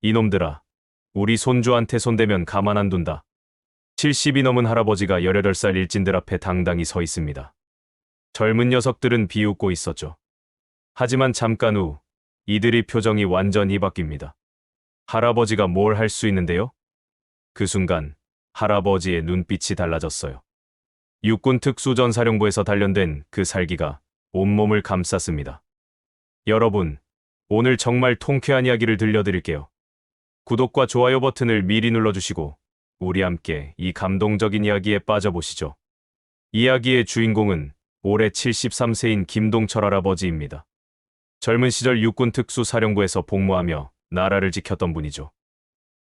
이놈들아, 우리 손주한테 손대면 가만 안 둔다. 70이 넘은 할아버지가 18살 일진들 앞에 당당히 서 있습니다. 젊은 녀석들은 비웃고 있었죠. 하지만 잠깐 후 이들의 표정이 완전히 바뀝니다. 할아버지가 뭘 할 수 있는데요? 그 순간 할아버지의 눈빛이 달라졌어요. 육군 특수전사령부에서 단련된 그 살기가 온몸을 감쌌습니다. 여러분, 오늘 정말 통쾌한 이야기를 들려드릴게요. 구독과 좋아요 버튼을 미리 눌러주시고 우리 함께 이 감동적인 이야기에 빠져보시죠. 이야기의 주인공은 올해 73세인 김동철 할아버지입니다. 젊은 시절 육군 특수사령부에서 복무하며 나라를 지켰던 분이죠.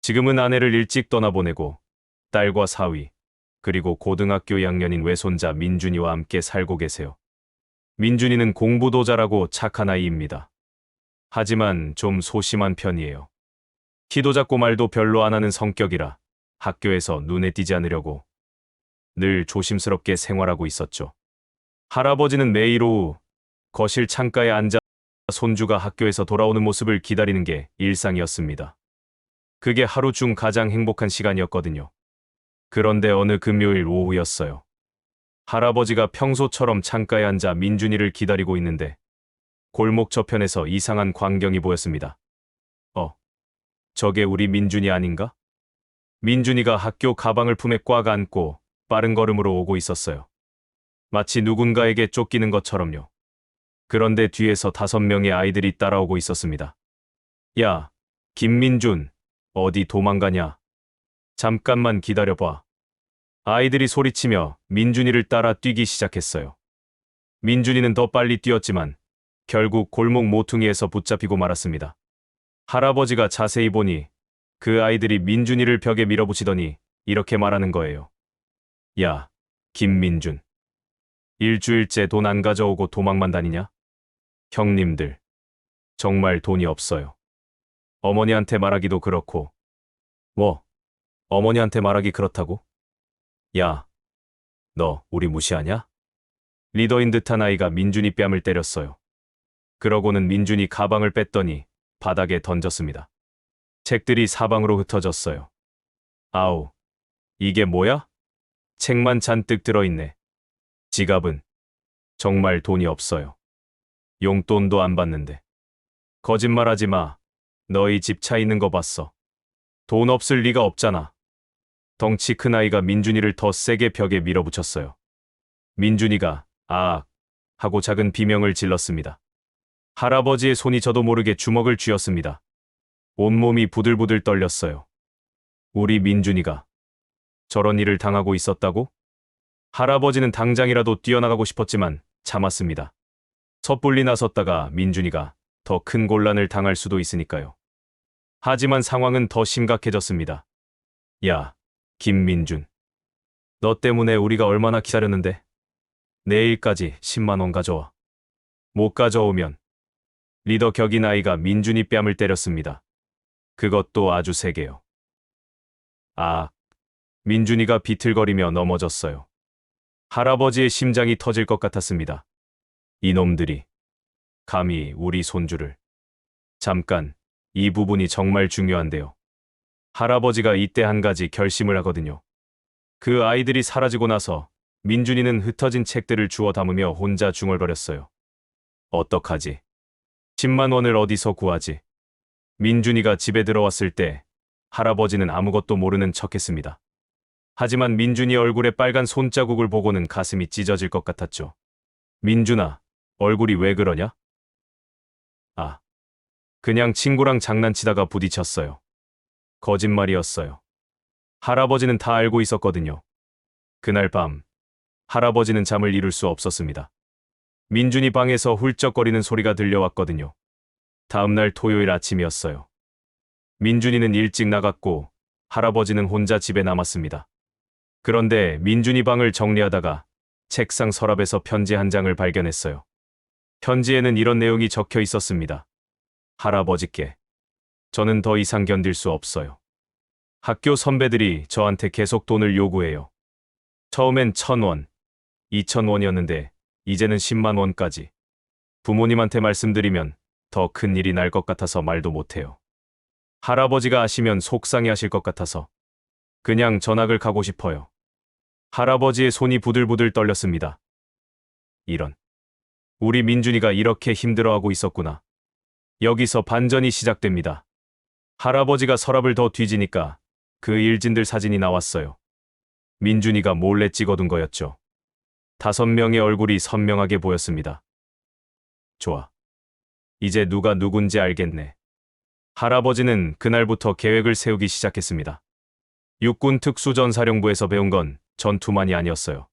지금은 아내를 일찍 떠나보내고 딸과 사위, 그리고 고등학교 2학년인 외손자 민준이와 함께 살고 계세요. 민준이는 공부도 잘하고 착한 아이입니다. 하지만 좀 소심한 편이에요. 키도 작고 말도 별로 안 하는 성격이라 학교에서 눈에 띄지 않으려고 늘 조심스럽게 생활하고 있었죠. 할아버지는 매일 오후 거실 창가에 앉아 손주가 학교에서 돌아오는 모습을 기다리는 게 일상이었습니다. 그게 하루 중 가장 행복한 시간이었거든요. 그런데 어느 금요일 오후였어요. 할아버지가 평소처럼 창가에 앉아 민준이를 기다리고 있는데 골목 저편에서 이상한 광경이 보였습니다. 저게 우리 민준이 아닌가? 민준이가 학교 가방을 품에 꽉 안고 빠른 걸음으로 오고 있었어요. 마치 누군가에게 쫓기는 것처럼요. 그런데 뒤에서 5명의 아이들이 따라오고 있었습니다. 야, 김민준, 어디 도망가냐? 잠깐만 기다려봐. 아이들이 소리치며 민준이를 따라 뛰기 시작했어요. 민준이는 더 빨리 뛰었지만 결국 골목 모퉁이에서 붙잡히고 말았습니다. 할아버지가 자세히 보니 그 아이들이 민준이를 벽에 밀어붙이더니 이렇게 말하는 거예요. 야, 김민준. 일주일째 돈 안 가져오고 도망만 다니냐? 형님들, 정말 돈이 없어요. 어머니한테 말하기도 그렇고. 뭐, 어머니한테 말하기 그렇다고? 야, 너 우리 무시하냐? 리더인 듯한 아이가 민준이 뺨을 때렸어요. 그러고는 민준이 가방을 뺐더니 바닥에 던졌습니다. 책들이 사방으로 흩어졌어요. 아우, 이게 뭐야? 책만 잔뜩 들어있네. 지갑은 정말 돈이 없어요. 용돈도 안 받는데. 거짓말하지 마. 너희 집 차 있는 거 봤어. 돈 없을 리가 없잖아. 덩치 큰 아이가 민준이를 더 세게 벽에 밀어붙였어요. 민준이가 아악 하고 작은 비명을 질렀습니다. 할아버지의 손이 저도 모르게 주먹을 쥐었습니다. 온몸이 부들부들 떨렸어요. 우리 민준이가 저런 일을 당하고 있었다고? 할아버지는 당장이라도 뛰어나가고 싶었지만 참았습니다. 섣불리 나섰다가 민준이가 더 큰 곤란을 당할 수도 있으니까요. 하지만 상황은 더 심각해졌습니다. 야, 김민준. 너 때문에 우리가 얼마나 기다렸는데? 내일까지 10만 원 가져와. 못 가져오면 리더 격인 아이가 민준이 뺨을 때렸습니다. 그것도 아주 세게요. 민준이가 비틀거리며 넘어졌어요. 할아버지의 심장이 터질 것 같았습니다. 이놈들이 감히 우리 손주를. 잠깐, 이 부분이 정말 중요한데요. 할아버지가 이때 한 가지 결심을 하거든요. 그 아이들이 사라지고 나서 민준이는 흩어진 책들을 주워 담으며 혼자 중얼거렸어요. 어떡하지? 10만 원을 어디서 구하지? 민준이가 집에 들어왔을 때 할아버지는 아무것도 모르는 척했습니다. 하지만 민준이 얼굴에 빨간 손자국을 보고는 가슴이 찢어질 것 같았죠. 민준아, 얼굴이 왜 그러냐? 그냥 친구랑 장난치다가 부딪혔어요. 거짓말이었어요. 할아버지는 다 알고 있었거든요. 그날 밤, 할아버지는 잠을 이룰 수 없었습니다. 민준이 방에서 훌쩍거리는 소리가 들려왔거든요. 다음날 토요일 아침이었어요. 민준이는 일찍 나갔고 할아버지는 혼자 집에 남았습니다. 그런데 민준이 방을 정리하다가 책상 서랍에서 편지 한 장을 발견했어요. 편지에는 이런 내용이 적혀 있었습니다. 할아버지께. 저는 더 이상 견딜 수 없어요. 학교 선배들이 저한테 계속 돈을 요구해요. 처음엔 1,000원, 2,000원이었는데 이제는 10만 원까지. 부모님한테 말씀드리면 더 큰 일이 날 것 같아서 말도 못해요. 할아버지가 아시면 속상해하실 것 같아서 그냥 전학을 가고 싶어요. 할아버지의 손이 부들부들 떨렸습니다. 이런. 우리 민준이가 이렇게 힘들어하고 있었구나. 여기서 반전이 시작됩니다. 할아버지가 서랍을 더 뒤지니까 그 일진들 사진이 나왔어요. 민준이가 몰래 찍어둔 거였죠. 5명의 얼굴이 선명하게 보였습니다. 좋아. 이제 누가 누군지 알겠네. 할아버지는 그날부터 계획을 세우기 시작했습니다. 육군 특수전사령부에서 배운 건 전투만이 아니었어요.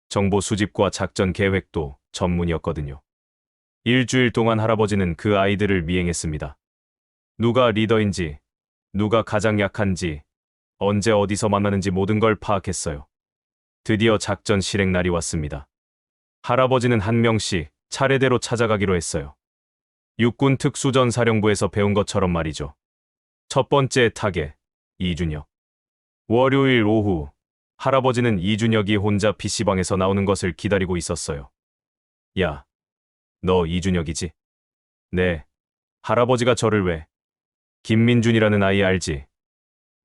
정보 수집과 작전 계획도 전문이었거든요. 일주일 동안 할아버지는 그 아이들을 미행했습니다. 누가 리더인지, 누가 가장 약한지, 언제 어디서 만나는지 모든 걸 파악했어요. 드디어 작전 실행 날이 왔습니다. 할아버지는 한 명씩 차례대로 찾아가기로 했어요. 육군 특수전사령부에서 배운 것처럼 말이죠. 첫 번째 타겟, 이준혁. 월요일 오후, 할아버지는 이준혁이 혼자 PC방에서 나오는 것을 기다리고 있었어요. 야, 너 이준혁이지? 네. 할아버지가 저를 왜? 김민준이라는 아이 알지?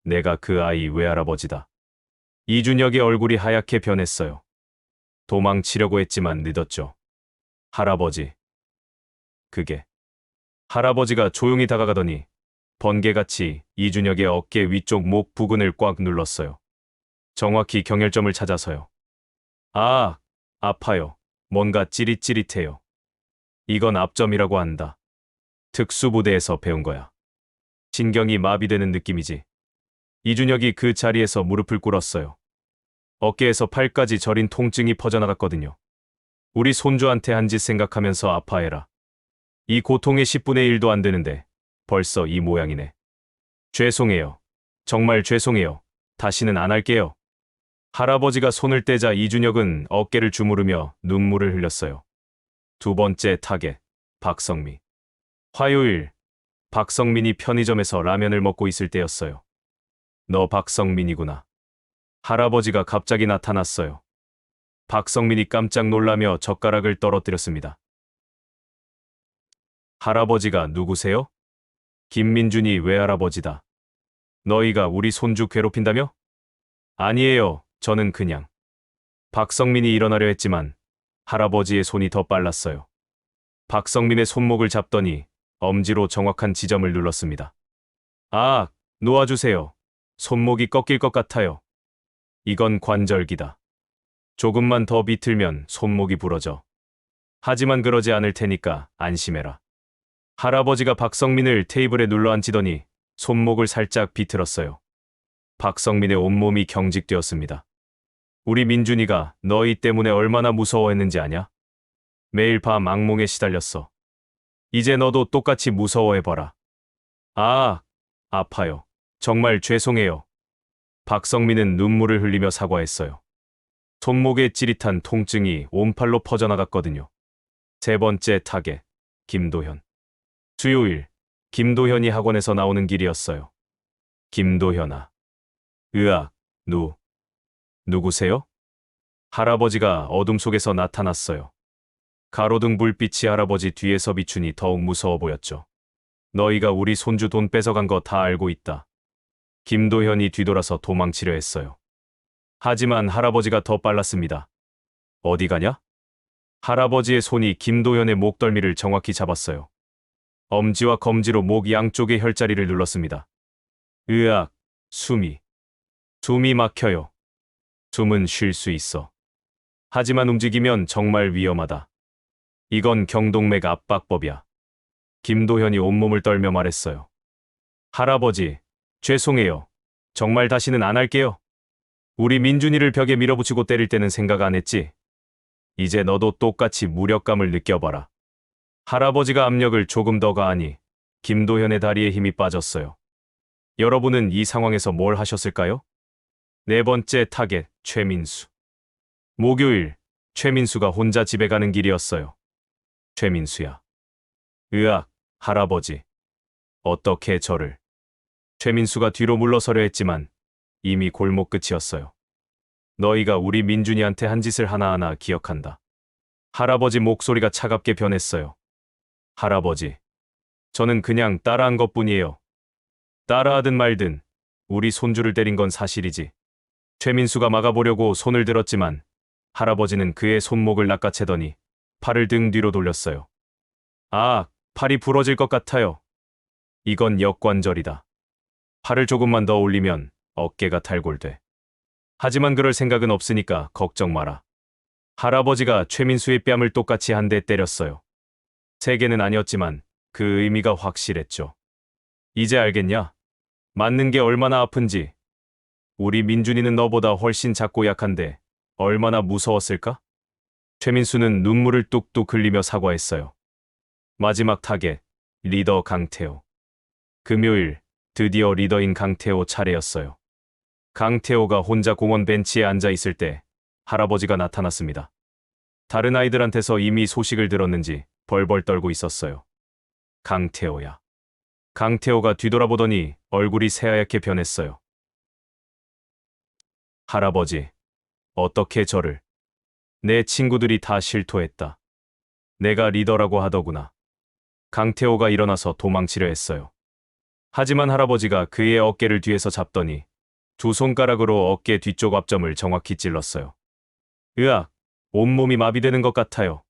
내가 그 아이 외할아버지다. 이준혁의 얼굴이 하얗게 변했어요. 도망치려고 했지만 늦었죠. 할아버지. 그게. 할아버지가 조용히 다가가더니 번개같이 이준혁의 어깨 위쪽 목 부근을 꽉 눌렀어요. 정확히 경혈점을 찾아서요. 아, 아파요. 뭔가 찌릿찌릿해요. 이건 압점이라고 한다. 특수부대에서 배운 거야. 신경이 마비되는 느낌이지. 이준혁이 그 자리에서 무릎을 꿇었어요. 어깨에서 팔까지 저린 통증이 퍼져나갔거든요. 우리 손주한테 한 짓 생각하면서 아파해라. 이 고통의 10분의 1도 안 되는데 벌써 이 모양이네. 죄송해요. 정말 죄송해요. 다시는 안 할게요. 할아버지가 손을 떼자 이준혁은 어깨를 주무르며 눈물을 흘렸어요. 두 번째 타겟, 박성미. 화요일, 박성민이 편의점에서 라면을 먹고 있을 때였어요. 너 박성민이구나. 할아버지가 갑자기 나타났어요. 박성민이 깜짝 놀라며 젓가락을 떨어뜨렸습니다. 할아버지가 누구세요? 김민준이 외할아버지다. 너희가 우리 손주 괴롭힌다며? 아니에요. 저는 그냥. 박성민이 일어나려 했지만 할아버지의 손이 더 빨랐어요. 박성민의 손목을 잡더니 엄지로 정확한 지점을 눌렀습니다. 아, 놓아주세요. 손목이 꺾일 것 같아요. 이건 관절기다. 조금만 더 비틀면 손목이 부러져. 하지만 그러지 않을 테니까 안심해라. 할아버지가 박성민을 테이블에 눌러앉히더니 손목을 살짝 비틀었어요. 박성민의 온몸이 경직되었습니다. 우리 민준이가 너희 때문에 얼마나 무서워했는지 아냐? 매일 밤 악몽에 시달렸어. 이제 너도 똑같이 무서워해봐라. 아, 아파요. 정말 죄송해요. 박성민은 눈물을 흘리며 사과했어요. 손목에 찌릿한 통증이 온팔로 퍼져나갔거든요. 세 번째 타겟, 김도현. 수요일, 김도현이 학원에서 나오는 길이었어요. 김도현아. 으악, 누구세요? 할아버지가 어둠 속에서 나타났어요. 가로등 불빛이 할아버지 뒤에서 비추니 더욱 무서워 보였죠. 너희가 우리 손주 돈 뺏어간 거 다 알고 있다. 김도현이 뒤돌아서 도망치려 했어요. 하지만 할아버지가 더 빨랐습니다. 어디 가냐? 할아버지의 손이 김도현의 목덜미를 정확히 잡았어요. 엄지와 검지로 목 양쪽의 혈자리를 눌렀습니다. 으악, 숨이 막혀요. 숨은 쉴 수 있어. 하지만 움직이면 정말 위험하다. 이건 경동맥 압박법이야. 김도현이 온몸을 떨며 말했어요. 할아버지, 죄송해요. 정말 다시는 안 할게요. 우리 민준이를 벽에 밀어붙이고 때릴 때는 생각 안 했지? 이제 너도 똑같이 무력감을 느껴봐라. 할아버지가 압력을 조금 더 가하니 김도현의 다리에 힘이 빠졌어요. 여러분은 이 상황에서 뭘 하셨을까요? 네 번째 타겟, 최민수. 목요일, 최민수가 혼자 집에 가는 길이었어요. 최민수야. 으악, 할아버지. 어떻게 저를. 최민수가 뒤로 물러서려 했지만 이미 골목 끝이었어요. 너희가 우리 민준이한테 한 짓을 하나하나 기억한다. 할아버지 목소리가 차갑게 변했어요. 할아버지, 저는 그냥 따라한 것뿐이에요. 따라하든 말든 우리 손주를 때린 건 사실이지. 최민수가 막아보려고 손을 들었지만 할아버지는 그의 손목을 낚아채더니 팔을 등 뒤로 돌렸어요. 아, 팔이 부러질 것 같아요. 이건 역관절이다. 팔을 조금만 더 올리면 어깨가 탈골돼. 하지만 그럴 생각은 없으니까 걱정 마라. 할아버지가 최민수의 뺨을 똑같이 한 대 때렸어요. 세 개는 아니었지만 그 의미가 확실했죠. 이제 알겠냐? 맞는 게 얼마나 아픈지. 우리 민준이는 너보다 훨씬 작고 약한데 얼마나 무서웠을까? 최민수는 눈물을 뚝뚝 흘리며 사과했어요. 마지막 타겟, 리더 강태호. 금요일, 드디어 리더인 강태호 차례였어요. 강태호가 혼자 공원 벤치에 앉아 있을 때 할아버지가 나타났습니다. 다른 아이들한테서 이미 소식을 들었는지 벌벌 떨고 있었어요. 강태호야. 강태호가 뒤돌아보더니 얼굴이 새하얗게 변했어요. 할아버지, 어떻게 저를? 내 친구들이 다 실토했다. 내가 리더라고 하더구나. 강태호가 일어나서 도망치려 했어요. 하지만 할아버지가 그의 어깨를 뒤에서 잡더니 두 손가락으로 어깨 뒤쪽 앞점을 정확히 찔렀어요. 으악, 온몸이 마비되는 것 같아요.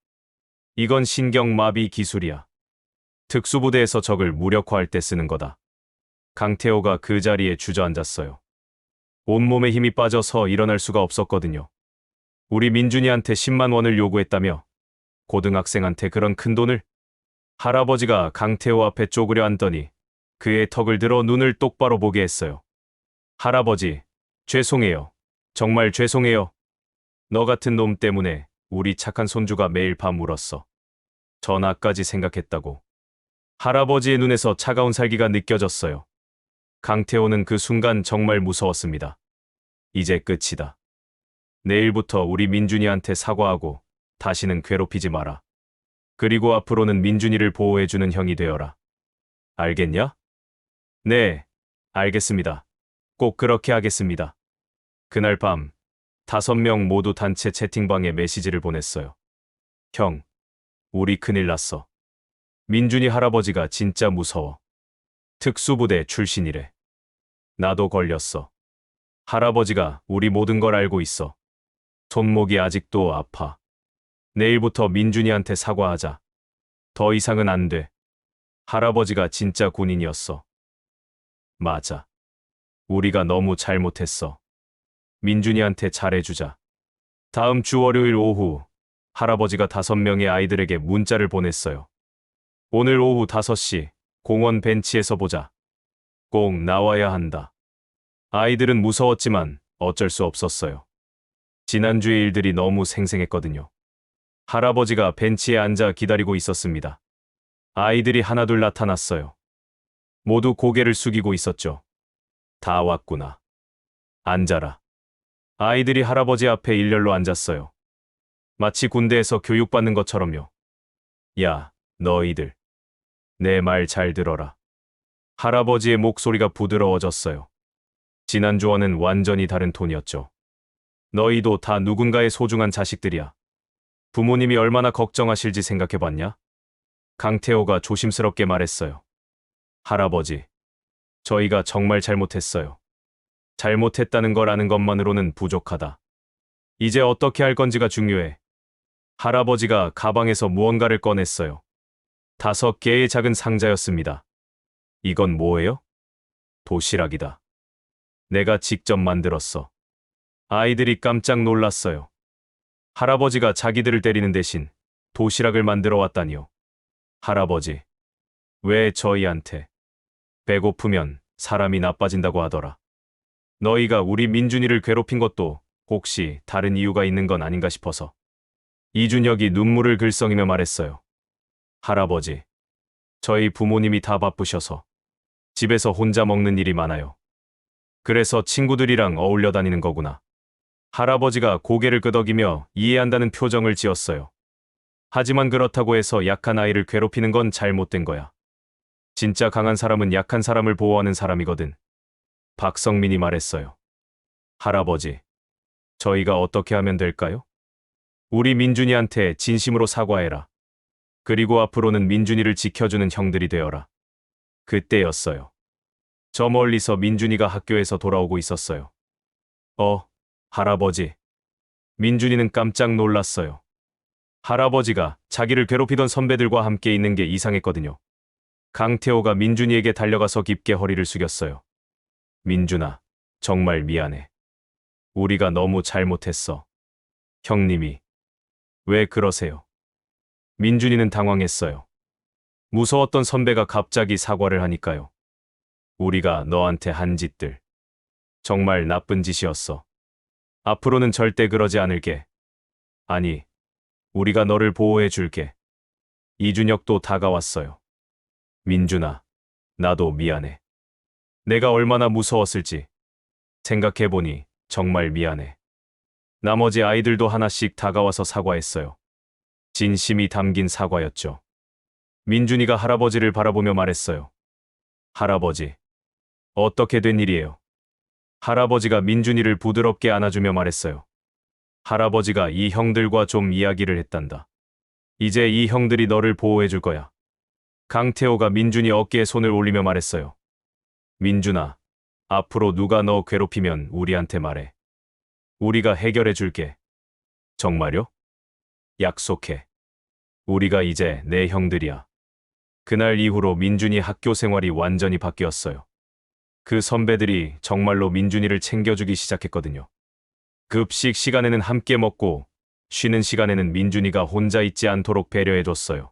이건 신경마비 기술이야. 특수부대에서 적을 무력화할 때 쓰는 거다. 강태호가 그 자리에 주저앉았어요. 온몸에 힘이 빠져서 일어날 수가 없었거든요. 우리 민준이한테 10만 원을 요구했다며? 고등학생한테 그런 큰 돈을? 할아버지가 강태호 앞에 쪼그려 앉더니 그의 턱을 들어 눈을 똑바로 보게 했어요. 할아버지, 죄송해요. 정말 죄송해요. 너 같은 놈 때문에 우리 착한 손주가 매일 밤 울었어. 전화까지 생각했다고. 할아버지의 눈에서 차가운 살기가 느껴졌어요. 강태호는 그 순간 정말 무서웠습니다. 이제 끝이다. 내일부터 우리 민준이한테 사과하고 다시는 괴롭히지 마라. 그리고 앞으로는 민준이를 보호해주는 형이 되어라. 알겠냐? 네, 알겠습니다. 꼭 그렇게 하겠습니다. 그날 밤 5명 모두 단체 채팅방에 메시지를 보냈어요. 형, 우리 큰일 났어. 민준이 할아버지가 진짜 무서워. 특수부대 출신이래. 나도 걸렸어. 할아버지가 우리 모든 걸 알고 있어. 손목이 아직도 아파. 내일부터 민준이한테 사과하자. 더 이상은 안 돼. 할아버지가 진짜 군인이었어. 맞아. 우리가 너무 잘못했어. 민준이한테 잘해주자. 다음 주 월요일 오후, 할아버지가 5명의 아이들에게 문자를 보냈어요. 오늘 오후 5시, 공원 벤치에서 보자. 꼭 나와야 한다. 아이들은 무서웠지만 어쩔 수 없었어요. 지난주의 일들이 너무 생생했거든요. 할아버지가 벤치에 앉아 기다리고 있었습니다. 아이들이 하나둘 나타났어요. 모두 고개를 숙이고 있었죠. 다 왔구나. 앉아라. 아이들이 할아버지 앞에 일렬로 앉았어요. 마치 군대에서 교육받는 것처럼요. 야, 너희들. 내 말 잘 들어라. 할아버지의 목소리가 부드러워졌어요. 지난주와는 완전히 다른 톤이었죠. 너희도 다 누군가의 소중한 자식들이야. 부모님이 얼마나 걱정하실지 생각해봤냐? 강태호가 조심스럽게 말했어요. 할아버지, 저희가 정말 잘못했어요. 잘못했다는 걸 아는 것만으로는 부족하다. 이제 어떻게 할 건지가 중요해. 할아버지가 가방에서 무언가를 꺼냈어요. 5개의 작은 상자였습니다. 이건 뭐예요? 도시락이다. 내가 직접 만들었어. 아이들이 깜짝 놀랐어요. 할아버지가 자기들을 때리는 대신 도시락을 만들어 왔다니요. 할아버지, 왜 저희한테? 배고프면 사람이 나빠진다고 하더라. 너희가 우리 민준이를 괴롭힌 것도 혹시 다른 이유가 있는 건 아닌가 싶어서. 이준혁이 눈물을 글썽이며 말했어요. 할아버지, 저희 부모님이 다 바쁘셔서 집에서 혼자 먹는 일이 많아요. 그래서 친구들이랑 어울려 다니는 거구나. 할아버지가 고개를 끄덕이며 이해한다는 표정을 지었어요. 하지만 그렇다고 해서 약한 아이를 괴롭히는 건 잘못된 거야. 진짜 강한 사람은 약한 사람을 보호하는 사람이거든. 박성민이 말했어요. 할아버지, 저희가 어떻게 하면 될까요? 우리 민준이한테 진심으로 사과해라. 그리고 앞으로는 민준이를 지켜주는 형들이 되어라. 그때였어요. 저 멀리서 민준이가 학교에서 돌아오고 있었어요. 할아버지. 민준이는 깜짝 놀랐어요. 할아버지가 자기를 괴롭히던 선배들과 함께 있는 게 이상했거든요. 강태호가 민준이에게 달려가서 깊게 허리를 숙였어요. 민준아, 정말 미안해. 우리가 너무 잘못했어. 형님이. 왜 그러세요? 민준이는 당황했어요. 무서웠던 선배가 갑자기 사과를 하니까요. 우리가 너한테 한 짓들. 정말 나쁜 짓이었어. 앞으로는 절대 그러지 않을게. 아니, 우리가 너를 보호해 줄게. 이준혁도 다가왔어요. 민준아, 나도 미안해. 내가 얼마나 무서웠을지 생각해보니 정말 미안해. 나머지 아이들도 하나씩 다가와서 사과했어요. 진심이 담긴 사과였죠. 민준이가 할아버지를 바라보며 말했어요. 할아버지, 어떻게 된 일이에요? 할아버지가 민준이를 부드럽게 안아주며 말했어요. 할아버지가 이 형들과 좀 이야기를 했단다. 이제 이 형들이 너를 보호해 줄 거야. 강태호가 민준이 어깨에 손을 올리며 말했어요. 민준아, 앞으로 누가 너 괴롭히면 우리한테 말해. 우리가 해결해 줄게. 정말요? 약속해. 우리가 이제 내 형들이야. 그날 이후로 민준이 학교 생활이 완전히 바뀌었어요. 그 선배들이 정말로 민준이를 챙겨주기 시작했거든요. 급식 시간에는 함께 먹고 쉬는 시간에는 민준이가 혼자 있지 않도록 배려해줬어요.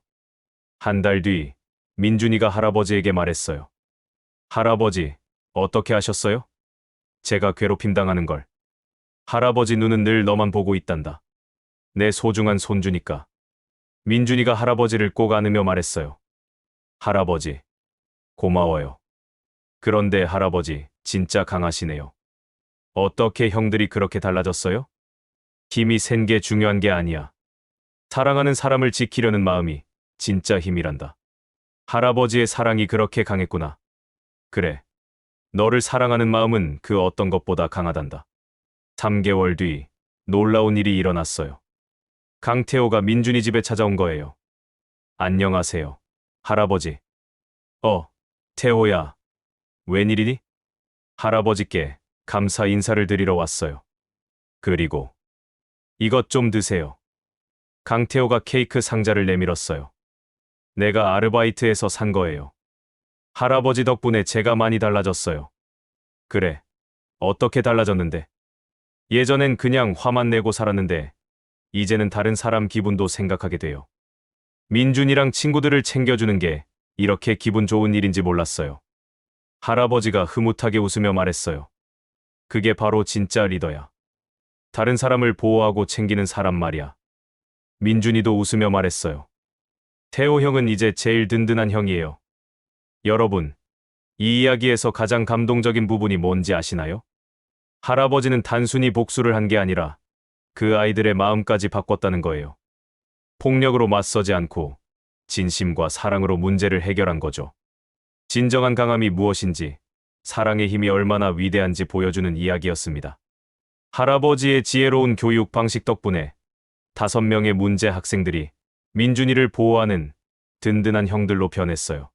한 달 뒤 민준이가 할아버지에게 말했어요. 할아버지, 어떻게 하셨어요? 제가 괴롭힘 당하는 걸. 할아버지 눈은 늘 너만 보고 있단다. 내 소중한 손주니까. 민준이가 할아버지를 꼭 안으며 말했어요. 할아버지, 고마워요. 그런데 할아버지, 진짜 강하시네요. 어떻게 형들이 그렇게 달라졌어요? 힘이 센 게 중요한 게 아니야. 사랑하는 사람을 지키려는 마음이 진짜 힘이란다. 할아버지의 사랑이 그렇게 강했구나. 그래. 너를 사랑하는 마음은 그 어떤 것보다 강하단다. 3개월 뒤 놀라운 일이 일어났어요. 강태호가 민준이 집에 찾아온 거예요. 안녕하세요, 할아버지. 태호야. 웬일이니? 할아버지께 감사 인사를 드리러 왔어요. 그리고 이것 좀 드세요. 강태호가 케이크 상자를 내밀었어요. 내가 아르바이트해서 산 거예요. 할아버지 덕분에 제가 많이 달라졌어요. 그래. 어떻게 달라졌는데? 예전엔 그냥 화만 내고 살았는데 이제는 다른 사람 기분도 생각하게 돼요. 민준이랑 친구들을 챙겨주는 게 이렇게 기분 좋은 일인지 몰랐어요. 할아버지가 흐뭇하게 웃으며 말했어요. 그게 바로 진짜 리더야. 다른 사람을 보호하고 챙기는 사람 말이야. 민준이도 웃으며 말했어요. 태호 형은 이제 제일 든든한 형이에요. 여러분, 이 이야기에서 가장 감동적인 부분이 뭔지 아시나요? 할아버지는 단순히 복수를 한 게 아니라 그 아이들의 마음까지 바꿨다는 거예요. 폭력으로 맞서지 않고 진심과 사랑으로 문제를 해결한 거죠. 진정한 강함이 무엇인지, 사랑의 힘이 얼마나 위대한지 보여주는 이야기였습니다. 할아버지의 지혜로운 교육 방식 덕분에 5명의 문제 학생들이 민준이를 보호하는 든든한 형들로 변했어요.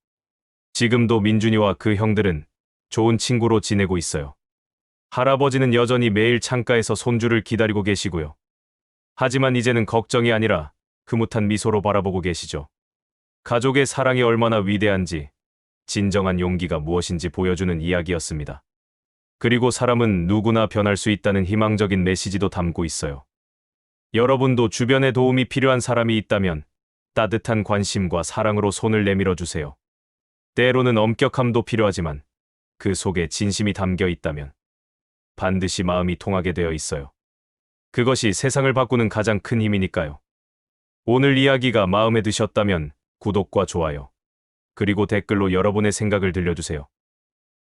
지금도 민준이와 그 형들은 좋은 친구로 지내고 있어요. 할아버지는 여전히 매일 창가에서 손주를 기다리고 계시고요. 하지만 이제는 걱정이 아니라 흐뭇한 미소로 바라보고 계시죠. 가족의 사랑이 얼마나 위대한지, 진정한 용기가 무엇인지 보여주는 이야기였습니다. 그리고 사람은 누구나 변할 수 있다는 희망적인 메시지도 담고 있어요. 여러분도 주변에 도움이 필요한 사람이 있다면 따뜻한 관심과 사랑으로 손을 내밀어 주세요. 때로는 엄격함도 필요하지만 그 속에 진심이 담겨 있다면 반드시 마음이 통하게 되어 있어요. 그것이 세상을 바꾸는 가장 큰 힘이니까요. 오늘 이야기가 마음에 드셨다면 구독과 좋아요, 그리고 댓글로 여러분의 생각을 들려주세요.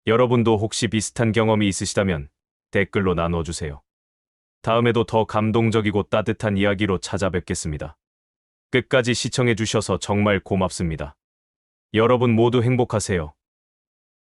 여러분도 혹시 비슷한 경험이 있으시다면 댓글로 나눠주세요. 다음에도 더 감동적이고 따뜻한 이야기로 찾아뵙겠습니다. 끝까지 시청해 주셔서 정말 고맙습니다. 여러분 모두 행복하세요.